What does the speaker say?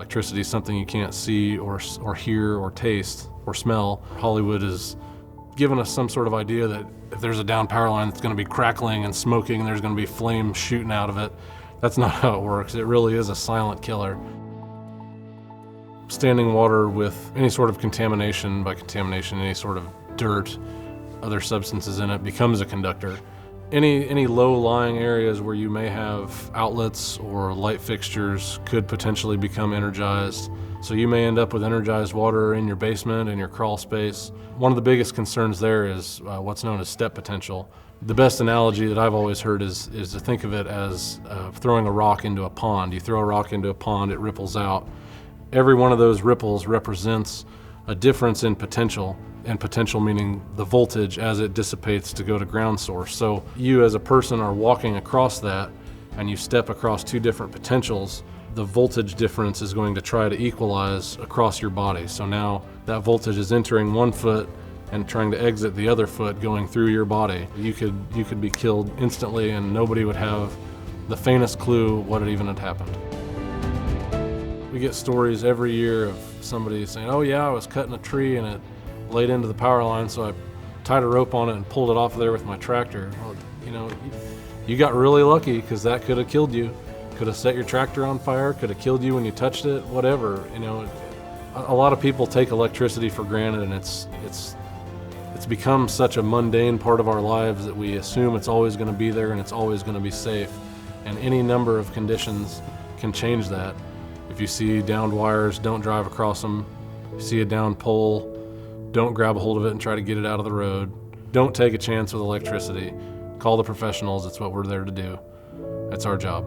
Electricity is something you can't see or hear or taste or smell. Hollywood has given us some sort of idea that if there's a down power line, it's going to be crackling and smoking and there's going to be flame shooting out of it. That's not how it works. It really is a silent killer. Standing water with any sort of contamination, by contamination, any sort of dirt, other substances in it, becomes a conductor. Any low-lying areas where you may have outlets or light fixtures could potentially become energized. So you may end up with energized water in your basement, in your crawl space. One of the biggest concerns there is what's known as step potential. The best analogy that I've always heard is to think of it as throwing a rock into a pond. You throw a rock into a pond, it ripples out. Every one of those ripples represents a difference in potential, and potential meaning the voltage as it dissipates to go to ground source. So you as a person are walking across that and you step across two different potentials, the voltage difference is going to try to equalize across your body. So now that voltage is entering one foot and trying to exit the other foot going through your body. You could be killed instantly and nobody would have the faintest clue what had even had happened. We get stories every year of somebody saying, oh yeah, I was cutting a tree and it laid into the power line, so I tied a rope on it and pulled it off of there with my tractor. Well, you know, you got really lucky because that could have killed you. Could have set your tractor on fire, could have killed you when you touched it, whatever. You know, a lot of people take electricity for granted, and it's become such a mundane part of our lives that we assume it's always going to be there and it's always going to be safe. And any number of conditions can change that. If you see downed wires, don't drive across them. If you see a downed pole, don't grab a hold of it and try to get it out of the road. Don't take a chance with electricity. Call the professionals, it's what we're there to do. That's our job.